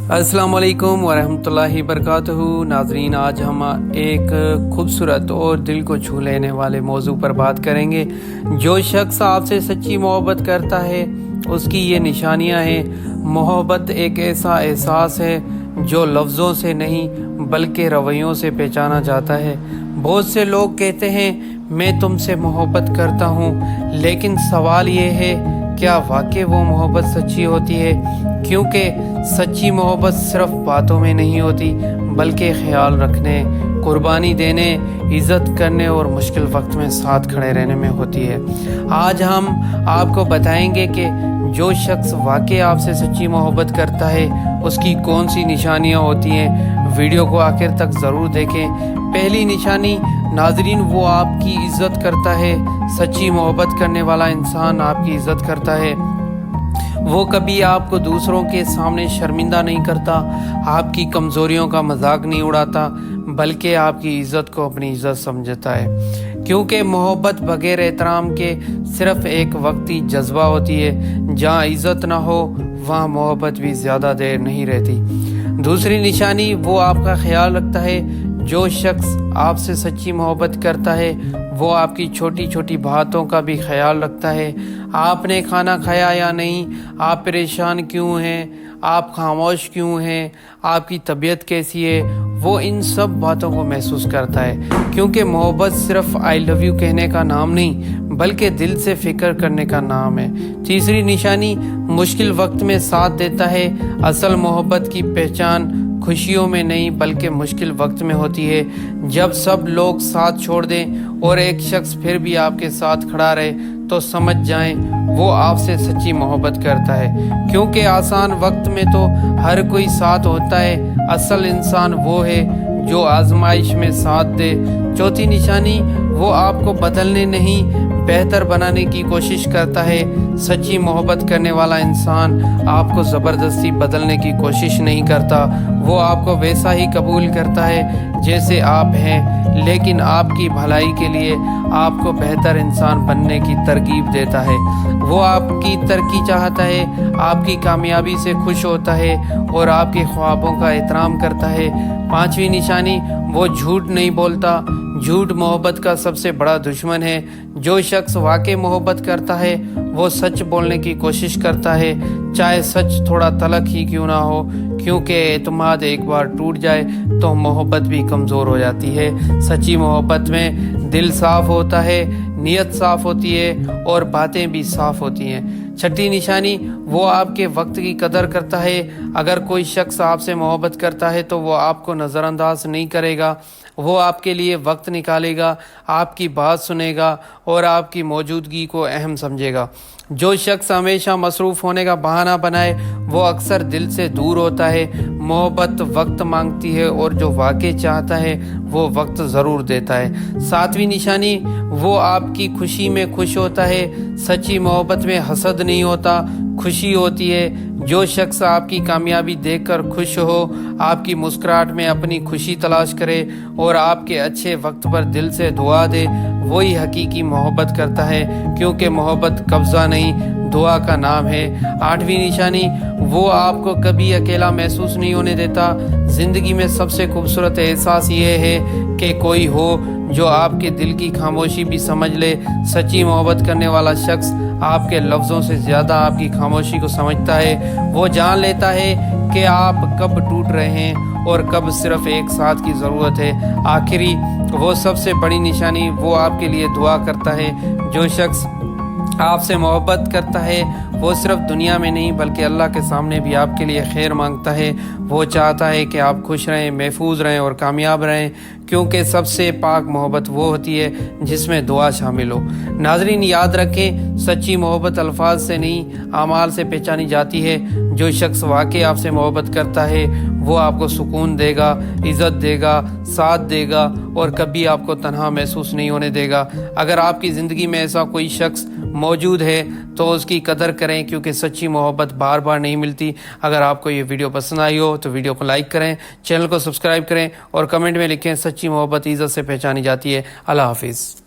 السلام علیکم ورحمۃ اللہ وبرکاتہ۔ ناظرین، آج ہم ایک خوبصورت اور دل کو چھو لینے والے موضوع پر بات کریں گے۔ جو شخص آپ سے سچی محبت کرتا ہے اس کی یہ نشانیاں ہیں۔ محبت ایک ایسا احساس ہے جو لفظوں سے نہیں بلکہ رویوں سے پہچانا جاتا ہے۔ بہت سے لوگ کہتے ہیں میں تم سے محبت کرتا ہوں، لیکن سوال یہ ہے کیا واقعی وہ محبت سچی ہوتی ہے؟ کیونکہ سچی محبت صرف باتوں میں نہیں ہوتی بلکہ خیال رکھنے، قربانی دینے، عزت کرنے اور مشکل وقت میں ساتھ کھڑے رہنے میں ہوتی ہے۔ آج ہم آپ کو بتائیں گے کہ جو شخص واقعی آپ سے سچی محبت کرتا ہے اس کی کون سی نشانیاں ہوتی ہیں۔ ویڈیو کو آخر تک ضرور دیکھیں۔ پہلی نشانی ناظرین، وہ آپ کی عزت کرتا ہے۔ سچی محبت کرنے والا انسان آپ کی عزت کرتا ہے۔ وہ کبھی آپ کو دوسروں کے سامنے شرمندہ نہیں کرتا، آپ کی کمزوریوں کا مذاق نہیں اڑاتا، بلکہ آپ کی عزت کو اپنی عزت سمجھتا ہے۔ کیونکہ محبت بغیر احترام کے صرف ایک وقتی جذبہ ہوتی ہے۔ جہاں عزت نہ ہو وہاں محبت بھی زیادہ دیر نہیں رہتی۔ دوسری نشانی، وہ آپ کا خیال رکھتا ہے۔ جو شخص آپ سے سچی محبت کرتا ہے وہ آپ کی چھوٹی چھوٹی باتوں کا بھی خیال رکھتا ہے۔ آپ نے کھانا کھایا یا نہیں، آپ پریشان کیوں ہیں، آپ خاموش کیوں ہیں، آپ کی طبیعت کیسی ہے، وہ ان سب باتوں کو محسوس کرتا ہے۔ کیونکہ محبت صرف آئی لو یو کہنے کا نام نہیں بلکہ دل سے فکر کرنے کا نام ہے۔ تیسری نشانی، مشکل وقت میں ساتھ دیتا ہے۔ اصل محبت کی پہچان خوشیوں میں نہیں بلکہ مشکل وقت میں ہوتی ہے۔ جب سب لوگ ساتھ چھوڑ دیں اور ایک شخص پھر بھی آپ کے ساتھ کھڑا رہے تو سمجھ جائیں وہ آپ سے سچی محبت کرتا ہے۔ کیونکہ آسان وقت میں تو ہر کوئی ساتھ ہوتا ہے، اصل انسان وہ ہے جو آزمائش میں ساتھ دے۔ چوتھی نشانی، وہ آپ کو بدلنے نہیں بہتر بنانے کی کوشش کرتا ہے۔ سچی محبت کرنے والا انسان آپ کو زبردستی بدلنے کی کوشش نہیں کرتا، وہ آپ کو ویسا ہی قبول کرتا ہے جیسے آپ ہیں، لیکن آپ کی بھلائی کے لیے آپ کو بہتر انسان بننے کی ترغیب دیتا ہے۔ وہ آپ کی ترقی چاہتا ہے، آپ کی کامیابی سے خوش ہوتا ہے اور آپ کے خوابوں کا احترام کرتا ہے۔ پانچویں نشانی، وہ جھوٹ نہیں بولتا۔ جھوٹ محبت کا سب سے بڑا دشمن ہے۔ جو شخص واقعی محبت کرتا ہے وہ سچ بولنے کی کوشش کرتا ہے، چاہے سچ تھوڑا تلخ ہی کیوں نہ ہو۔ کیونکہ اعتماد ایک بار ٹوٹ جائے تو محبت بھی کمزور ہو جاتی ہے۔ سچی محبت میں دل صاف ہوتا ہے، نیت صاف ہوتی ہے اور باتیں بھی صاف ہوتی ہیں۔ چھٹی نشانی، وہ آپ کے وقت کی قدر کرتا ہے۔ اگر کوئی شخص آپ سے محبت کرتا ہے تو وہ آپ کو نظر انداز نہیں کرے گا، وہ آپ کے لیے وقت نکالے گا، آپ کی بات سنے گا اور آپ کی موجودگی کو اہم سمجھے گا۔ جو شخص ہمیشہ مصروف ہونے کا بہانہ بنائے وہ اکثر دل سے دور ہوتا ہے۔ محبت وقت مانگتی ہے اور جو واقعی چاہتا ہے وہ وقت ضرور دیتا ہے۔ ساتویں نشانی، وہ آپ کی خوشی میں خوش ہوتا ہے۔ سچی محبت میں حسد نہیں ہوتا، خوشی ہوتی ہے۔ جو شخص آپ کی کامیابی دیکھ کر خوش ہو، آپ کی مسکراہٹ میں اپنی خوشی تلاش کرے اور آپ کے اچھے وقت پر دل سے دعا دے، وہی حقیقی محبت کرتا ہے۔ کیونکہ محبت قبضہ نہیں، دعا کا نام ہے۔ آٹھویں نشانی، وہ آپ کو کبھی اکیلا محسوس نہیں ہونے دیتا۔ زندگی میں سب سے خوبصورت احساس یہ ہے کہ کوئی ہو جو آپ کے دل کی خاموشی بھی سمجھ لے۔ سچی محبت کرنے والا شخص آپ کے لفظوں سے زیادہ آپ کی خاموشی کو سمجھتا ہے۔ وہ جان لیتا ہے کہ آپ کب ٹوٹ رہے ہیں اور کب صرف ایک ساتھ کی ضرورت ہے۔ آخری وہ سب سے بڑی نشانی، وہ آپ کے لیے دعا کرتا ہے۔ جو شخص آپ سے محبت کرتا ہے وہ صرف دنیا میں نہیں بلکہ اللہ کے سامنے بھی آپ کے لیے خیر مانگتا ہے۔ وہ چاہتا ہے کہ آپ خوش رہیں، محفوظ رہیں اور کامیاب رہیں۔ کیونکہ سب سے پاک محبت وہ ہوتی ہے جس میں دعا شامل ہو۔ ناظرین، یاد رکھیں سچی محبت الفاظ سے نہیں اعمال سے پہچانی جاتی ہے۔ جو شخص واقعی آپ سے محبت کرتا ہے وہ آپ کو سکون دے گا، عزت دے گا، ساتھ دے گا اور کبھی آپ کو تنہا محسوس نہیں ہونے دے گا۔ اگر آپ کی زندگی میں ایسا کوئی شخص موجود ہے تو اس کی قدر کریں، کیونکہ سچی محبت بار بار نہیں ملتی۔ اگر آپ کو یہ ویڈیو پسند آئی ہو تو ویڈیو کو لائک کریں، چینل کو سبسکرائب کریں اور کمنٹ میں لکھیں سچی محبت عزت سے پہچانی جاتی ہے۔ اللہ حافظ۔